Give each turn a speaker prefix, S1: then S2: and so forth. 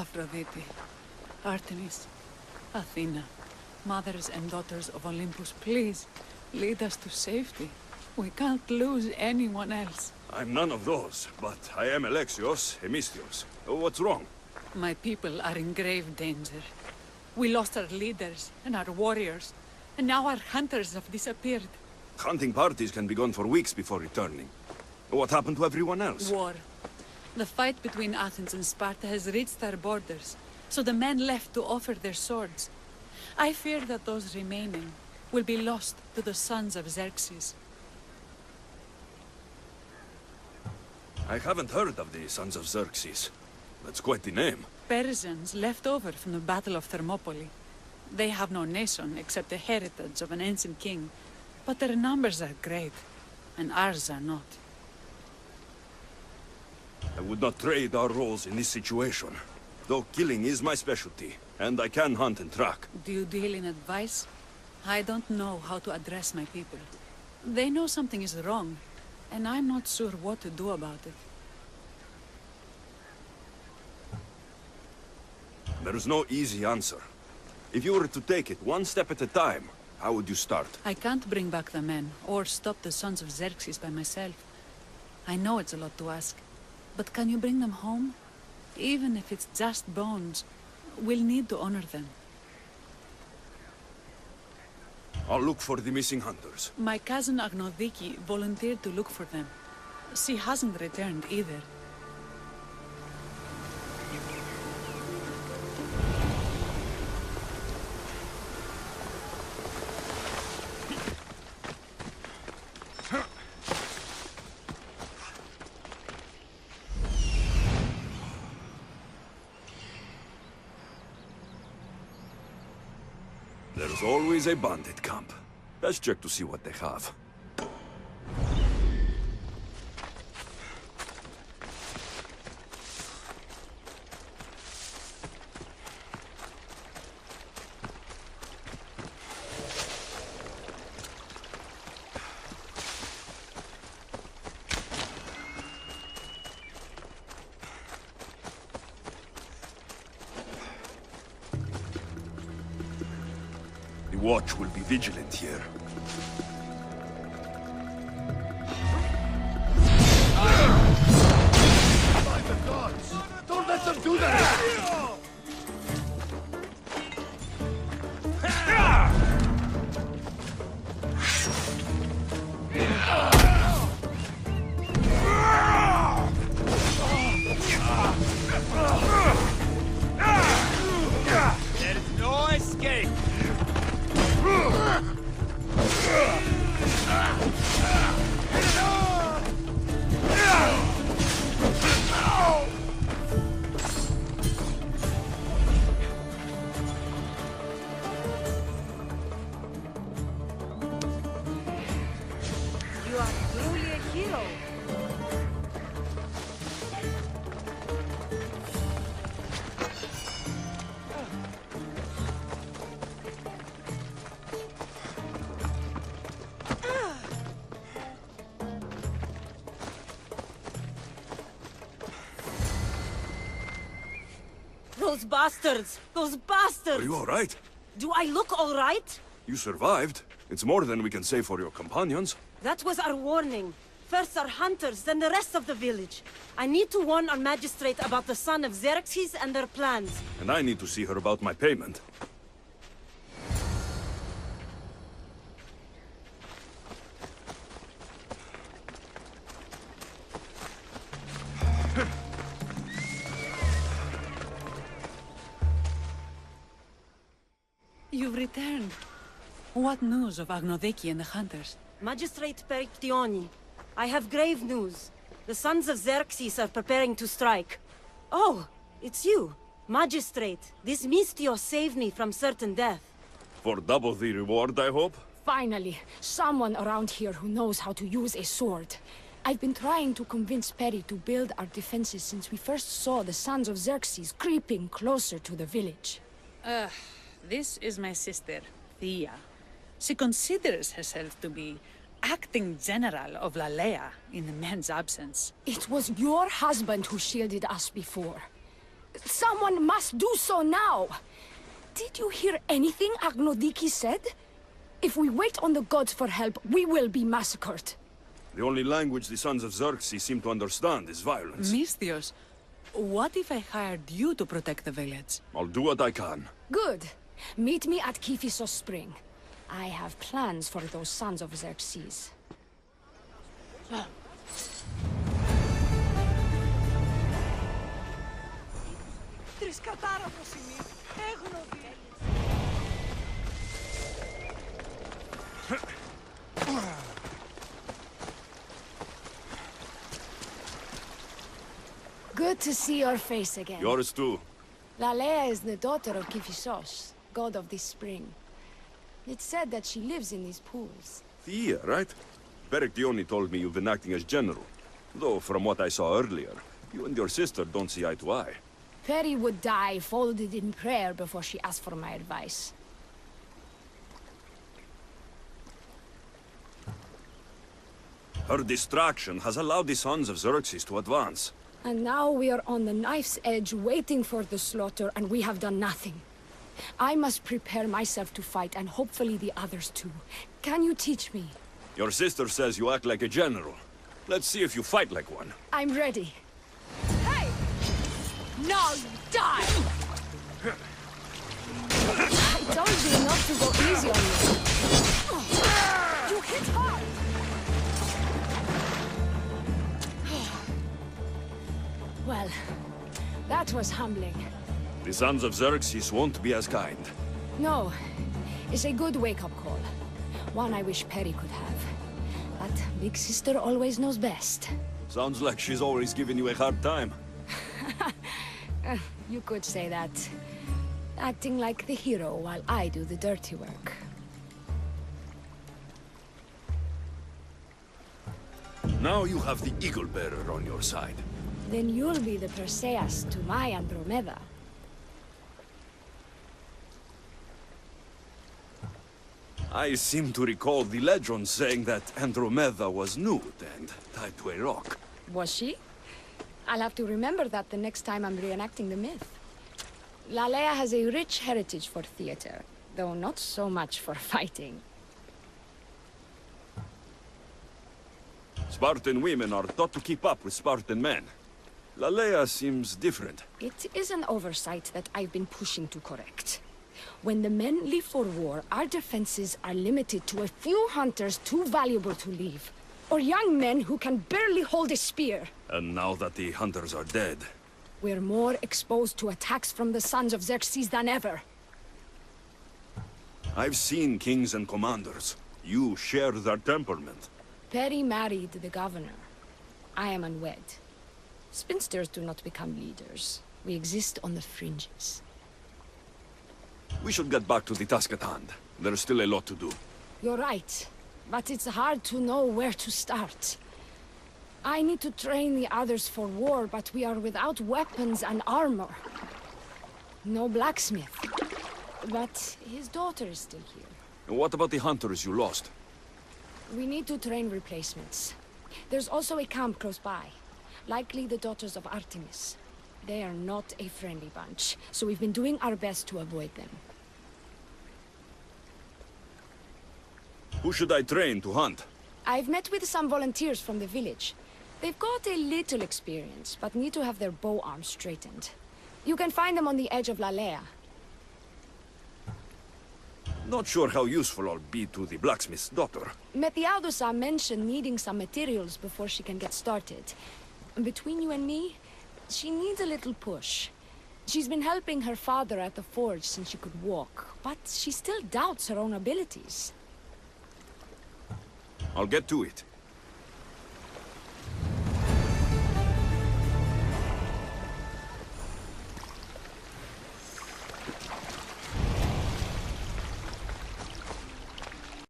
S1: Aphrodite, Artemis, Athena, mothers and daughters of Olympus, please, lead us to safety. We can't lose anyone else.
S2: I'm none of those, but I am Alexios, Hemistios. What's wrong?
S1: My people are in grave danger. We lost our leaders and our warriors, and now our hunters have disappeared.
S2: Hunting parties can be gone for weeks before returning. What happened to everyone else?
S1: War. The fight between Athens and Sparta has reached our borders, so the men left to offer their swords. I fear that those remaining will be lost to the sons of Xerxes.
S2: I haven't heard of the Sons of Xerxes. That's quite the name.
S1: Persians left over from the Battle of Thermopylae. They have no nation except the heritage of an ancient king, but their numbers are great, and ours are not.
S2: I would not trade our roles in this situation. Though killing is my specialty, and I can hunt and track.
S1: Do you deal in advice? I don't know how to address my people. They know something is wrong, and I'm not sure what to do about it.
S2: There is no easy answer. If you were to take it one step at a time, how would you start?
S1: I can't bring back the men, or stop the sons of Xerxes by myself. I know it's a lot to ask, but can you bring them home? Even if it's just bones, we'll need to honor them.
S2: I'll look for the missing hunters.
S1: My cousin Agnodiki volunteered to look for them. She hasn't returned either.
S2: There's always a bandit camp. Let's check to see what they have. The watch will be vigilant here.
S3: By the gods! Don't let them do that!
S4: There's no escape!
S5: You are truly a hero. Those bastards! Those bastards!
S2: Are you all right?
S5: Do I look all right?
S2: You survived. It's more than we can say for your companions.
S5: That was our warning. First our hunters, then the rest of the village. I need to warn our magistrate about the son of Xerxes and their plans.
S2: And I need to see her about my payment.
S1: You've returned. What news of Agnodiki and the hunters?
S5: Magistrate Perictioni, I have grave news. The sons of Xerxes are preparing to strike. Oh, it's you. Magistrate, this Mystios saved me from certain death.
S2: For double the reward, I hope?
S6: Finally, someone around here who knows how to use a sword. I've been trying to convince Peri to build our defenses since we first saw the sons of Xerxes creeping closer to the village.
S1: This is my sister, Thea. She considers herself to be acting general of Lalaia in the men's absence.
S6: It was your husband who shielded us before. Someone must do so now! Did you hear anything Agnodiki said? If we wait on the gods for help, we will be massacred.
S2: The only language the Sons of Xerxes seem to understand is violence.
S1: Misthios, what if I hired you to protect the village?
S2: I'll do what I can.
S6: Good. Meet me at Kiphisos Spring. I have plans for those Sons of Xerxes. Good to see your face again.
S2: Yours too.
S6: Lalaia is the daughter of Kiphisos, god of this spring. It's said that she lives in these pools.
S2: Thea, right? Berictioni told me you've been acting as general. Though, from what I saw earlier, you and your sister don't see eye to eye.
S6: Peri would die folded in prayer before she asked for my advice.
S2: Her distraction has allowed the Sons of Xerxes to advance.
S6: And now we are on the knife's edge waiting for the slaughter, and we have done nothing. I must prepare myself to fight, and hopefully the others too. Can you teach me?
S2: Your sister says you act like a general. Let's see if you fight like one.
S6: I'm ready. Hey! Now you die! I told you not to go easy on me. You hit hard! Well, that was humbling.
S2: The Sons of Xerxes won't be as kind.
S6: No, it's a good wake-up call. One I wish Peri could have. But Big Sister always knows best.
S2: Sounds like she's always giving you a hard time.
S6: You could say that. Acting like the hero while I do the dirty work.
S2: Now you have the Eagle Bearer on your side.
S6: Then you'll be the Perseus to my Andromeda.
S2: I seem to recall the legend saying that Andromeda was nude and tied to a rock.
S6: Was she? I'll have to remember that the next time I'm reenacting the myth. Lalaia has a rich heritage for theater, though not so much for fighting.
S2: Spartan women are taught to keep up with Spartan men. Lalaia seems different.
S6: It is an oversight that I've been pushing to correct. When the men leave for war, our defenses are limited to a few hunters too valuable to leave. Or young men who can barely hold a spear.
S2: And now that the hunters are dead...
S6: We're more exposed to attacks from the Sons of Xerxes than ever.
S2: I've seen kings and commanders. You share their temperament.
S6: Peri married the governor. I am unwed. Spinsters do not become leaders. We exist on the fringes.
S2: We should get back to the task at hand. There's still a lot to do.
S6: You're right, but it's hard to know where to start. I need to train the others for war, but we are without weapons and armor. No blacksmith. But his daughter is still here.
S2: And what about the hunters you lost?
S6: We need to train replacements. There's also a camp close by. Likely the daughters of Artemis. They are not a friendly bunch, so we've been doing our best to avoid them.
S2: Who should I train to hunt?
S6: I've met with some volunteers from the village. They've got a little experience, but need to have their bow arms straightened. You can find them on the edge of Lalaia.
S2: Not sure how useful I'll be to the blacksmith's daughter.
S6: Methiadusa mentioned needing some materials before she can get started. Between you and me, she needs a little push. She's been helping her father at the forge since she could walk, but she still doubts her own abilities.
S2: I'll get to it.